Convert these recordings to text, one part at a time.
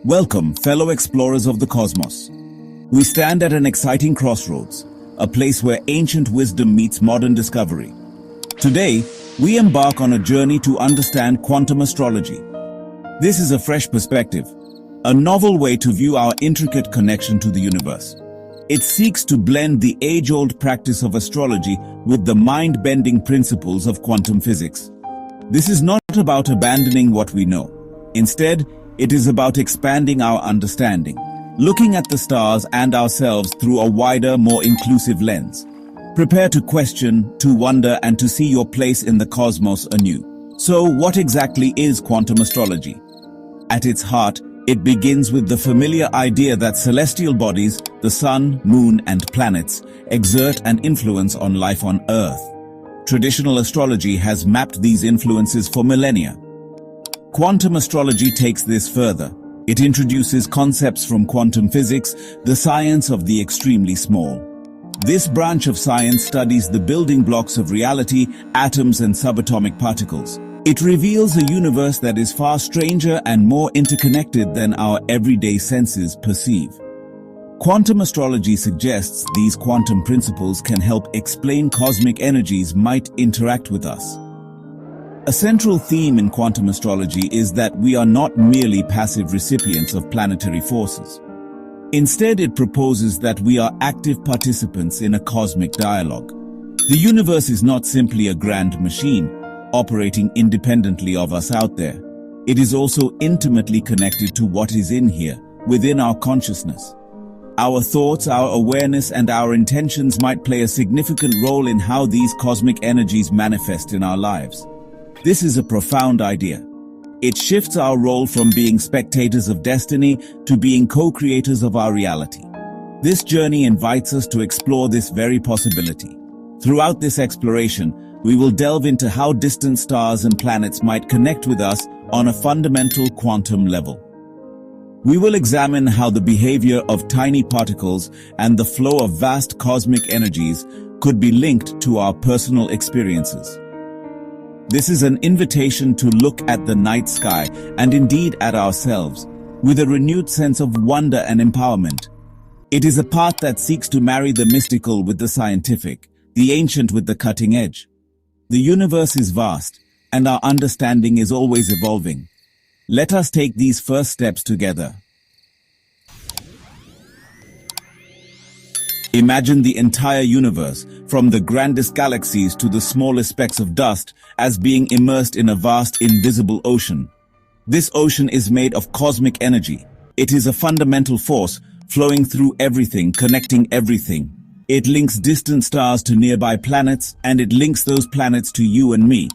Welcome, fellow explorers of the cosmos. We stand at an exciting crossroads, a place where ancient wisdom meets modern discovery. Today, we embark on a journey to understand quantum astrology. This is a fresh perspective, a novel way to view our intricate connection to the universe. It seeks to blend the age-old practice of astrology with the mind-bending principles of quantum physics. This is not about abandoning what we know. Instead, it is about expanding our understanding, looking at the stars and ourselves through a wider, more inclusive lens. Prepare to question, to wonder, and to see your place in the cosmos anew. So, what exactly is quantum astrology? At its heart, it begins with the familiar idea that celestial bodies, the sun, moon, and planets, exert an influence on life on Earth. Traditional astrology has mapped these influences for millennia. Quantum astrology takes this further. It introduces concepts from quantum physics, the science of the extremely small. This branch of science studies the building blocks of reality, atoms and subatomic particles. It reveals a universe that is far stranger and more interconnected than our everyday senses perceive. Quantum astrology suggests these quantum principles can help explain cosmic energies might interact with us. A central theme in quantum astrology is that we are not merely passive recipients of planetary forces. Instead, it proposes that we are active participants in a cosmic dialogue. The universe is not simply a grand machine, operating independently of us out there. It is also intimately connected to what is in here, within our consciousness. Our thoughts, our awareness, and our intentions might play a significant role in how these cosmic energies manifest in our lives. This is a profound idea. It shifts our role from being spectators of destiny to being co-creators of our reality. This journey invites us to explore this very possibility. Throughout this exploration, we will delve into how distant stars and planets might connect with us on a fundamental quantum level. We will examine how the behavior of tiny particles and the flow of vast cosmic energies could be linked to our personal experiences. This is an invitation to look at the night sky and indeed at ourselves with a renewed sense of wonder and empowerment. It is a path that seeks to marry the mystical with the scientific, the ancient with the cutting edge. The universe is vast, and our understanding is always evolving. Let us take these first steps together. Imagine the entire universe, from the grandest galaxies to the smallest specks of dust, as being immersed in a vast, invisible ocean. This ocean is made of cosmic energy. It is a fundamental force, flowing through everything, connecting everything. It links distant stars to nearby planets, and it links those planets to you and me.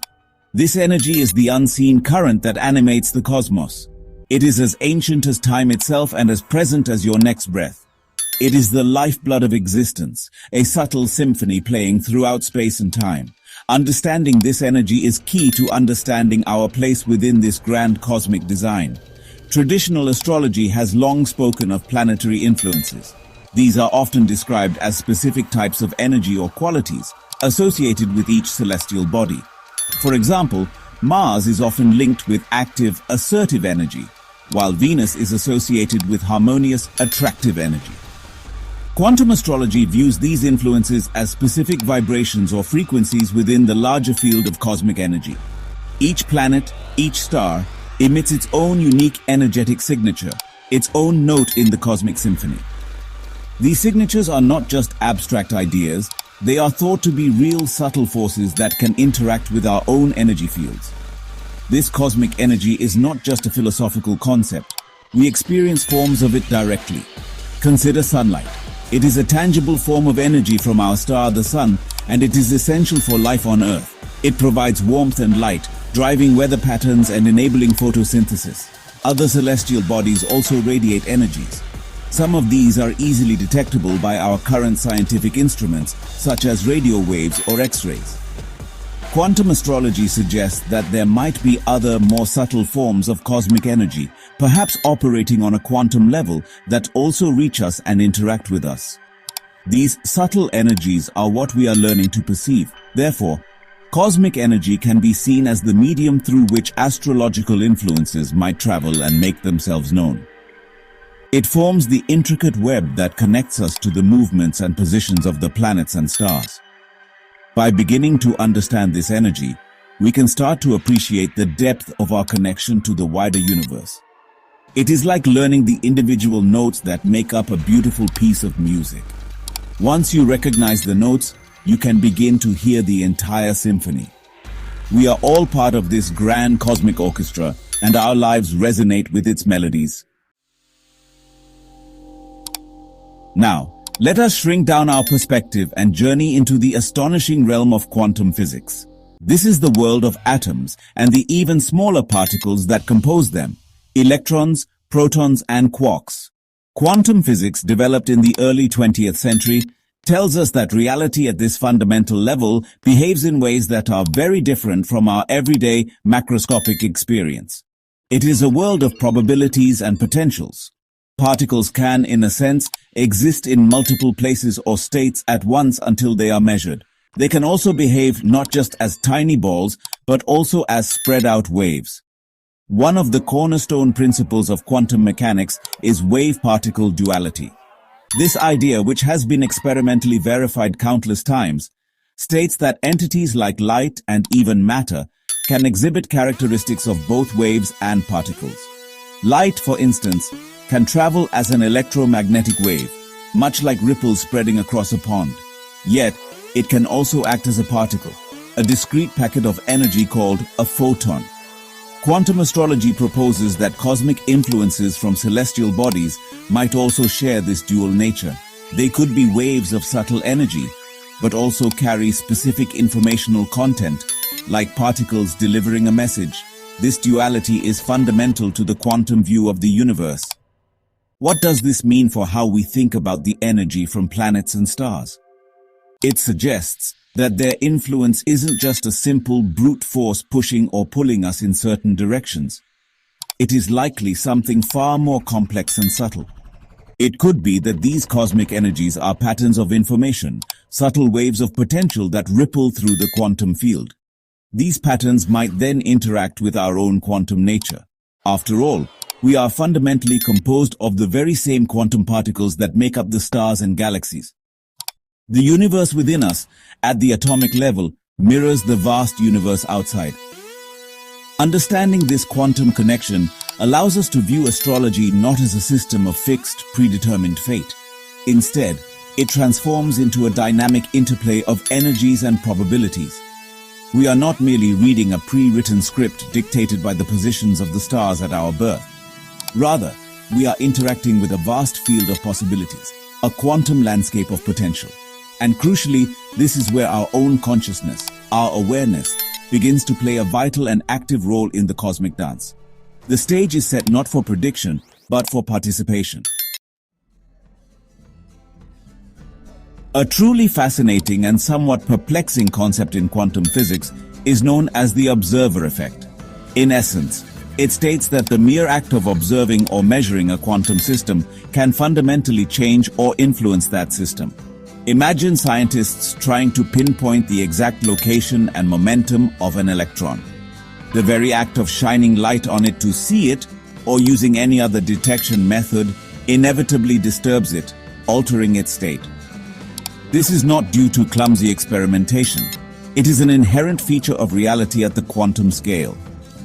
This energy is the unseen current that animates the cosmos. It is as ancient as time itself and as present as your next breath. It is the lifeblood of existence, a subtle symphony playing throughout space and time. Understanding this energy is key to understanding our place within this grand cosmic design. Traditional astrology has long spoken of planetary influences. These are often described as specific types of energy or qualities associated with each celestial body. For example, Mars is often linked with active, assertive energy, while Venus is associated with harmonious, attractive energy. Quantum astrology views these influences as specific vibrations or frequencies within the larger field of cosmic energy. Each planet, each star, emits its own unique energetic signature, its own note in the cosmic symphony. These signatures are not just abstract ideas, they are thought to be real subtle forces that can interact with our own energy fields. This cosmic energy is not just a philosophical concept. We experience forms of it directly. Consider sunlight. It is a tangible form of energy from our star, the sun, and it is essential for life on Earth. It provides warmth and light, driving weather patterns and enabling photosynthesis. Other celestial bodies also radiate energies. Some of these are easily detectable by our current scientific instruments, such as radio waves or X-rays. Quantum astrology suggests that there might be other, more subtle forms of cosmic energy, perhaps operating on a quantum level, that also reach us and interact with us. These subtle energies are what we are learning to perceive. Therefore, Cosmic energy can be seen as the medium through which astrological influences might travel and make themselves known. It forms the intricate web that connects us to the movements and positions of the planets and stars. By beginning to understand this energy, we can start to appreciate the depth of our connection to the wider universe. It is like learning the individual notes that make up a beautiful piece of music. Once you recognize the notes, you can begin to hear the entire symphony. We are all part of this grand cosmic orchestra, and our lives resonate with its melodies. Now, let us shrink down our perspective and journey into the astonishing realm of quantum physics. This is the world of atoms and the even smaller particles that compose them: electrons, protons, and quarks. Quantum physics, developed in the early 20th century, tells us that reality at this fundamental level behaves in ways that are very different from our everyday macroscopic experience. It is a world of probabilities and potentials. Particles can, in a sense, exist in multiple places or states at once until they are measured. They can also behave not just as tiny balls, but also as spread-out waves. One of the cornerstone principles of quantum mechanics is wave-particle duality. This idea, which has been experimentally verified countless times, states that entities like light and even matter can exhibit characteristics of both waves and particles. Light, for instance, can travel as an electromagnetic wave, much like ripples spreading across a pond. Yet, it can also act as a particle, a discrete packet of energy called a photon. Quantum astrology proposes that cosmic influences from celestial bodies might also share this dual nature. They could be waves of subtle energy, but also carry specific informational content, like particles delivering a message. This duality is fundamental to the quantum view of the universe. What does this mean for how we think about the energy from planets and stars? It suggests that their influence isn't just a simple brute force pushing or pulling us in certain directions. It is likely something far more complex and subtle. It could be that these cosmic energies are patterns of information, subtle waves of potential that ripple through the quantum field. These patterns might then interact with our own quantum nature. After all, we are fundamentally composed of the very same quantum particles that make up the stars and galaxies. The universe within us, at the atomic level, mirrors the vast universe outside. Understanding this quantum connection allows us to view astrology not as a system of fixed, predetermined fate. Instead, it transforms into a dynamic interplay of energies and probabilities. We are not merely reading a pre-written script dictated by the positions of the stars at our birth. Rather, we are interacting with a vast field of possibilities, a quantum landscape of potential. And crucially, this is where our own consciousness, our awareness, begins to play a vital and active role in the cosmic dance. The stage is set not for prediction, but for participation. A truly fascinating and somewhat perplexing concept in quantum physics is known as the observer effect. In essence, it states that the mere act of observing or measuring a quantum system can fundamentally change or influence that system. Imagine scientists trying to pinpoint the exact location and momentum of an electron. The very act of shining light on it to see it, or using any other detection method, inevitably disturbs it, altering its state. This is not due to clumsy experimentation. It is an inherent feature of reality at the quantum scale.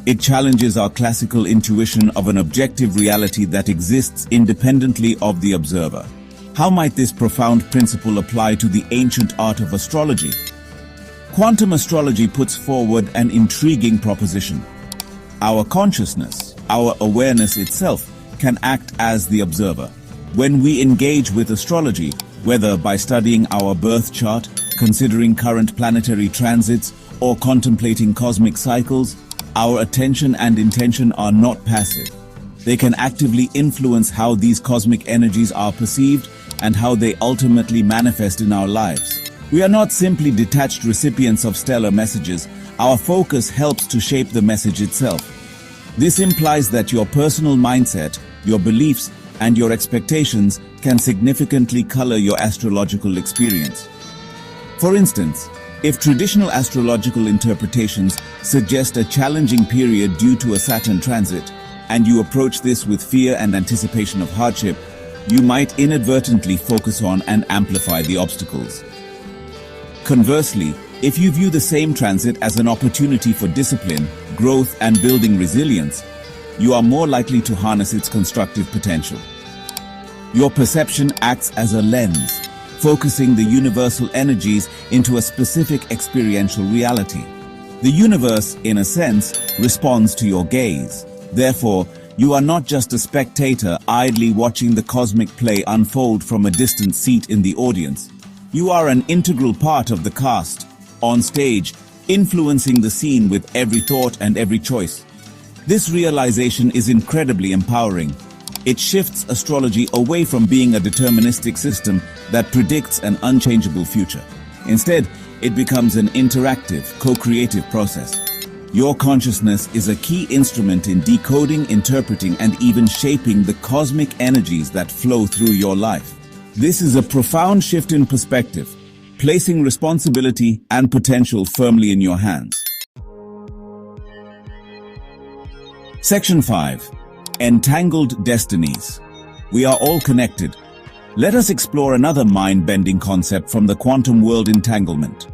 It challenges our classical intuition of an objective reality that exists independently of the observer. How might this profound principle apply to the ancient art of astrology? Quantum astrology puts forward an intriguing proposition. Our consciousness, our awareness itself, can act as the observer. When we engage with astrology, whether by studying our birth chart, considering current planetary transits, or contemplating cosmic cycles, our attention and intention are not passive. They can actively influence how these cosmic energies are perceived and how they ultimately manifest in our lives. We are not simply detached recipients of stellar messages. Our focus helps to shape the message itself. This implies that your personal mindset, your beliefs, and your expectations can significantly color your astrological experience. For instance, If traditional astrological interpretations suggest a challenging period due to a Saturn transit, and you approach this with fear and anticipation of hardship, you might inadvertently focus on and amplify the obstacles. Conversely, if you view the same transit as an opportunity for discipline, growth, and building resilience, you are more likely to harness its constructive potential. Your perception acts as a lens, focusing the universal energies into a specific experiential reality. The universe, in a sense, responds to your gaze. Therefore, you are not just a spectator idly watching the cosmic play unfold from a distant seat in the audience. You are an integral part of the cast, on stage, influencing the scene with every thought and every choice. This realization is incredibly empowering. It shifts astrology away from being a deterministic system that predicts an unchangeable future. Instead, it becomes an interactive, co-creative process. Your consciousness is a key instrument in decoding, interpreting, and even shaping the cosmic energies that flow through your life. This is a profound shift in perspective, placing responsibility and potential firmly in your hands. Section 5. Entangled Destinies. We are all connected. Let us explore another mind-bending concept from the quantum world: entanglement.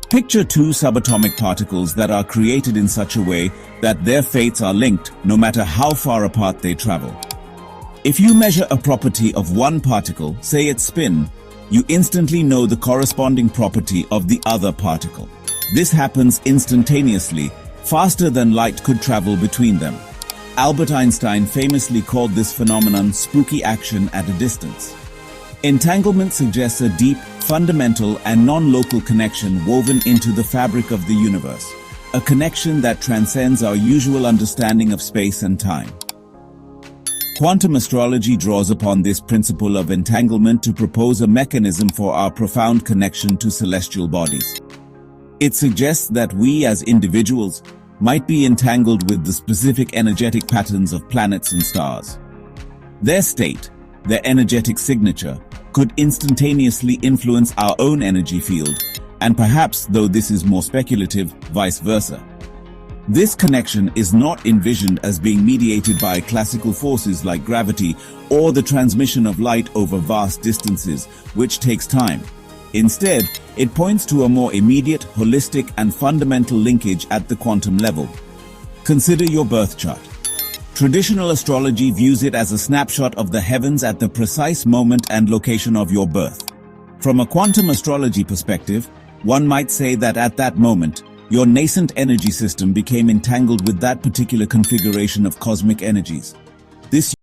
Picture two subatomic particles that are created in such a way that their fates are linked no matter how far apart they travel. If you measure a property of one particle, say its spin, you instantly know the corresponding property of the other particle. This happens instantaneously, faster than light could travel between them. Albert Einstein famously called this phenomenon spooky action at a distance. Entanglement suggests a deep, fundamental, and non-local connection woven into the fabric of the universe, a connection that transcends our usual understanding of space and time. Quantum astrology draws upon this principle of entanglement to propose a mechanism for our profound connection to celestial bodies. It suggests that we as individuals might be entangled with the specific energetic patterns of planets and stars. Their state, their energetic signature, could instantaneously influence our own energy field, and perhaps, though this is more speculative, vice versa. This connection is not envisioned as being mediated by classical forces like gravity or the transmission of light over vast distances, which takes time. Instead, it points to a more immediate, holistic, and fundamental linkage at the quantum level. Consider your birth chart. Traditional astrology views it as a snapshot of the heavens at the precise moment and location of your birth. From a quantum astrology perspective, one might say that at that moment, your nascent energy system became entangled with that particular configuration of cosmic energies. This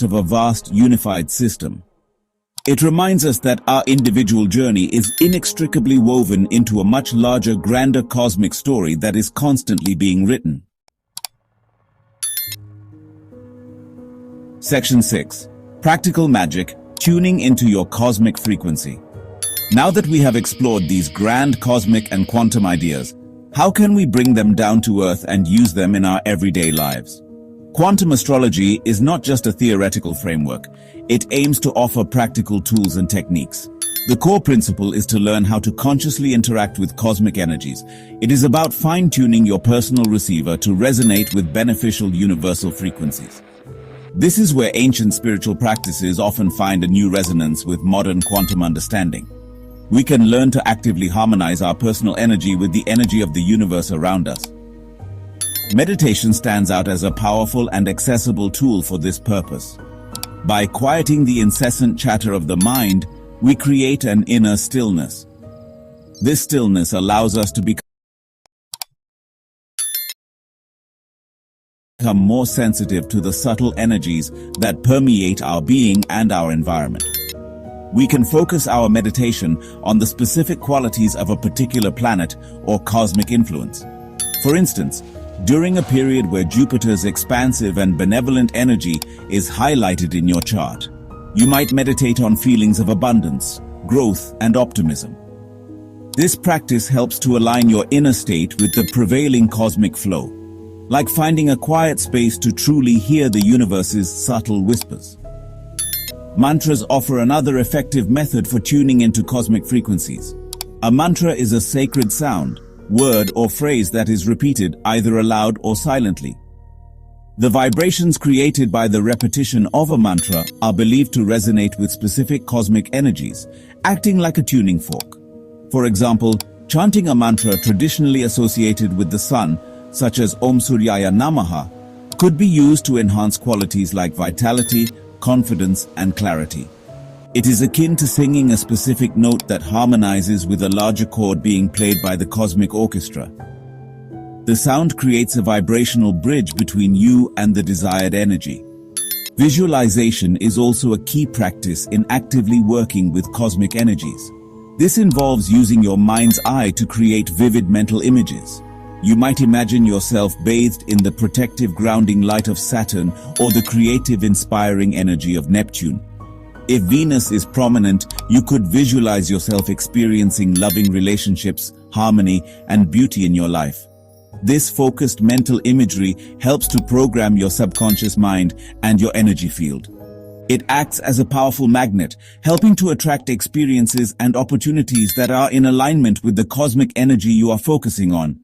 of a vast unified system. It reminds us that our individual journey is inextricably woven into a much larger, grander cosmic story that is constantly being written. Section 6. Practical Magic: Tuning into your cosmic frequency. Now that we have explored these grand cosmic and quantum ideas, how can we bring them down to earth and use them in our everyday lives? Quantum astrology is not just a theoretical framework. It aims to offer practical tools and techniques. The core principle is to learn how to consciously interact with cosmic energies. It is about fine-tuning your personal receiver to resonate with beneficial universal frequencies. This is where ancient spiritual practices often find a new resonance with modern quantum understanding. We can learn to actively harmonize our personal energy with the energy of the universe around us. Meditation stands out as a powerful and accessible tool for this purpose. By quieting the incessant chatter of the mind, we create an inner stillness. This stillness allows us to become more sensitive to the subtle energies that permeate our being and our environment. We can focus our meditation on the specific qualities of a particular planet or cosmic influence. For instance, during a period where Jupiter's expansive and benevolent energy is highlighted in your chart, you might meditate on feelings of abundance, growth, and optimism. This practice helps to align your inner state with the prevailing cosmic flow, like finding a quiet space to truly hear the universe's subtle whispers. Mantras offer another effective method for tuning into cosmic frequencies. A mantra is a sacred sound, word, or phrase that is repeated either aloud or silently. The vibrations created by the repetition of a mantra are believed to resonate with specific cosmic energies, acting like a tuning fork. For example, chanting a mantra traditionally associated with the sun, such as Om Suryaya Namaha, could be used to enhance qualities like vitality, confidence, and clarity. It is akin to singing a specific note that harmonizes with a larger chord being played by the cosmic orchestra. The sound creates a vibrational bridge between you and the desired energy. Visualization is also a key practice in actively working with cosmic energies. This involves using your mind's eye to create vivid mental images. You might imagine yourself bathed in the protective grounding light of Saturn or the creative inspiring energy of Neptune. If Venus is prominent, you could visualize yourself experiencing loving relationships, harmony, and beauty in your life. This focused mental imagery helps to program your subconscious mind and your energy field. It acts as a powerful magnet, helping to attract experiences and opportunities that are in alignment with the cosmic energy you are focusing on.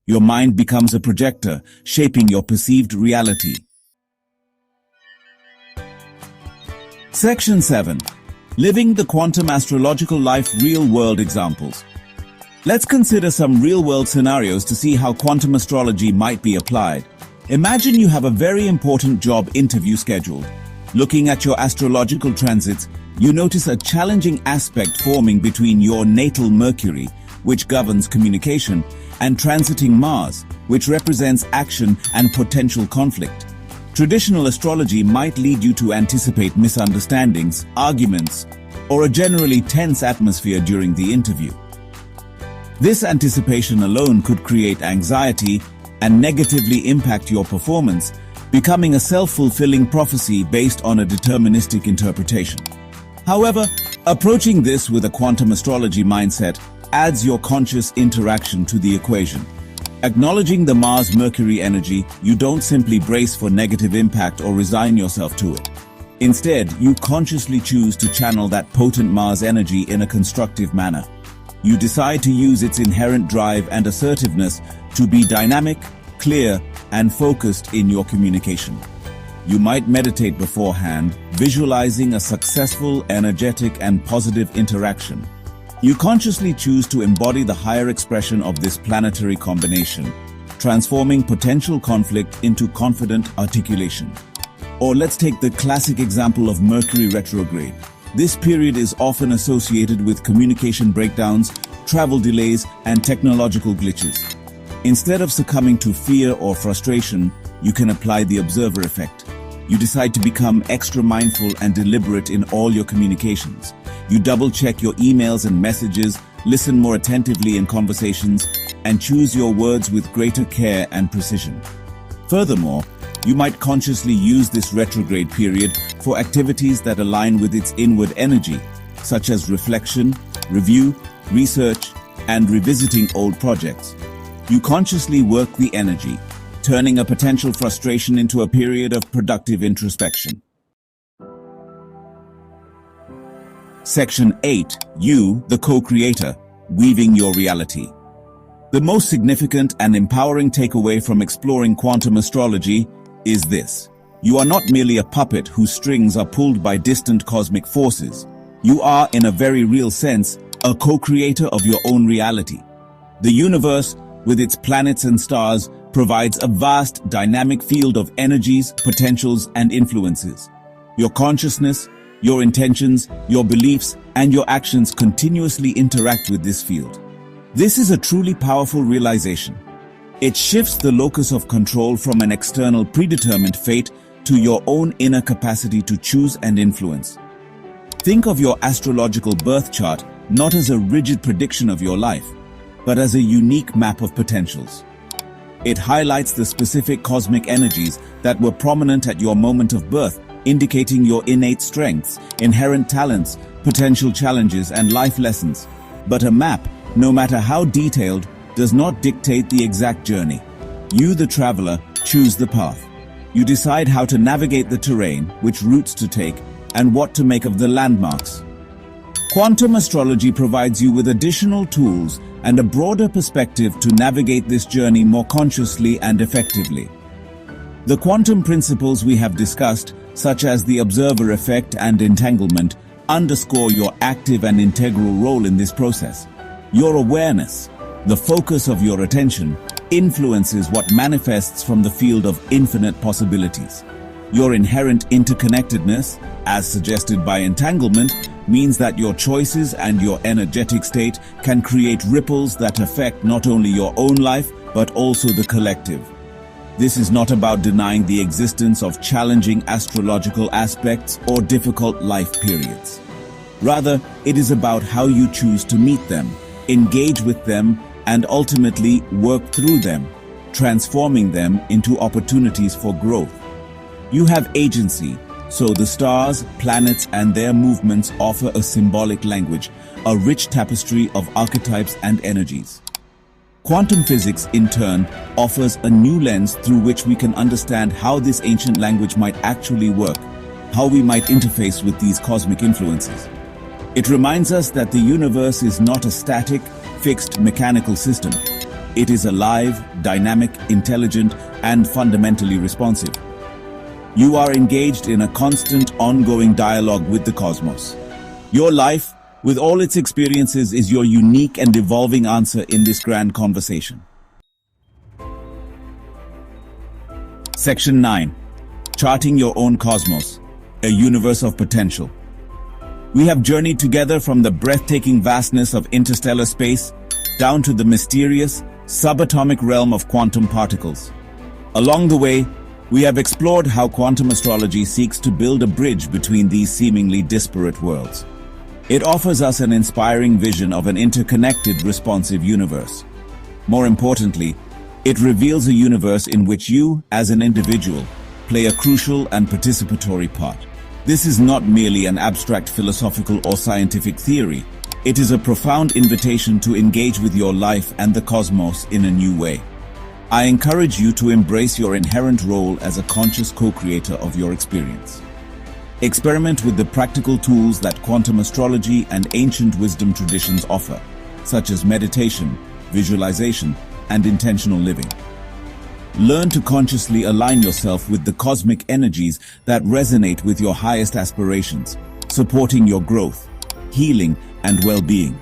Your mind becomes a projector, shaping your perceived reality. Section 7. Living the Quantum Astrological Life Real-World Examples. Let's consider some real-world scenarios to see how quantum astrology might be applied. Imagine you have a very important job interview scheduled. Looking at your astrological transits, you notice a challenging aspect forming between your natal Mercury, which governs communication, and transiting Mars, which represents action and potential conflict. Traditional astrology might lead you to anticipate misunderstandings, arguments, or a generally tense atmosphere during the interview. This anticipation alone could create anxiety and negatively impact your performance, becoming a self-fulfilling prophecy based on a deterministic interpretation. However, approaching this with a quantum astrology mindset adds your conscious interaction to the equation. Acknowledging the Mars-Mercury energy, you don't simply brace for negative impact or resign yourself to it. Instead, you consciously choose to channel that potent Mars energy in a constructive manner. You decide to use its inherent drive and assertiveness to be dynamic, clear, and focused in your communication. You might meditate beforehand, visualizing a successful, energetic, and positive interaction. You consciously choose to embody the higher expression of this planetary combination, transforming potential conflict into confident articulation. Or let's take the classic example of Mercury retrograde. This period is often associated with communication breakdowns, travel delays, and technological glitches. Instead of succumbing to fear or frustration, you can apply the observer effect. You decide to become extra mindful and deliberate in all your communications. You double-check your emails and messages, listen more attentively in conversations, and choose your words with greater care and precision. Furthermore, you might consciously use this retrograde period for activities that align with its inward energy, such as reflection, review, research, and revisiting old projects. You consciously work the energy, turning a potential frustration into a period of productive introspection. Section 8. You, the co-creator, weaving your reality. The most significant and empowering takeaway from exploring quantum astrology is this. You are not merely a puppet whose strings are pulled by distant cosmic forces. You are, in a very real sense, a co-creator of your own reality. The universe, with its planets and stars, provides a vast, dynamic field of energies, potentials, and influences. Your consciousness, your intentions, your beliefs, and your actions continuously interact with this field. This is a truly powerful realization. It shifts the locus of control from an external predetermined fate to your own inner capacity to choose and influence. Think of your astrological birth chart not as a rigid prediction of your life, but as a unique map of potentials. It highlights the specific cosmic energies that were prominent at your moment of birth, indicating your innate strengths, inherent talents, potential challenges, and life lessons. But a map, no matter how detailed, does not dictate the exact journey. You, the traveler, choose the path. You decide how to navigate the terrain, which routes to take, and what to make of the landmarks. Quantum astrology provides you with additional tools and a broader perspective to navigate this journey more consciously and effectively. The quantum principles we have discussed, such as the observer effect and entanglement, underscore your active and integral role in this process. Your awareness, the focus of your attention, influences what manifests from the field of infinite possibilities. Your inherent interconnectedness, as suggested by entanglement, means that your choices and your energetic state can create ripples that affect not only your own life, but also the collective. This is not about denying the existence of challenging astrological aspects or difficult life periods. Rather, it is about how you choose to meet them, engage with them, and ultimately work through them, transforming them into opportunities for growth. You have agency, so the stars, planets, and their movements offer a symbolic language, a rich tapestry of archetypes and energies. Quantum physics, in turn, offers a new lens through which we can understand how this ancient language might actually work, how we might interface with these cosmic influences. It reminds us that the universe is not a static, fixed mechanical system. It is alive, dynamic, intelligent, and fundamentally responsive. You are engaged in a constant, ongoing dialogue with the cosmos. Your life, with all its experiences, is your unique and evolving answer in this grand conversation. Section 9. Charting Your Own Cosmos, a Universe of Potential. We have journeyed together from the breathtaking vastness of interstellar space down to the mysterious, subatomic realm of quantum particles. Along the way, we have explored how quantum astrology seeks to build a bridge between these seemingly disparate worlds. It offers us an inspiring vision of an interconnected, responsive universe. More importantly, it reveals a universe in which you, as an individual, play a crucial and participatory part. This is not merely an abstract philosophical or scientific theory. It is a profound invitation to engage with your life and the cosmos in a new way. I encourage you to embrace your inherent role as a conscious co-creator of your experience. Experiment with the practical tools that quantum astrology and ancient wisdom traditions offer, such as meditation, visualization, and intentional living. Learn to consciously align yourself with the cosmic energies that resonate with your highest aspirations, supporting your growth, healing, and well-being.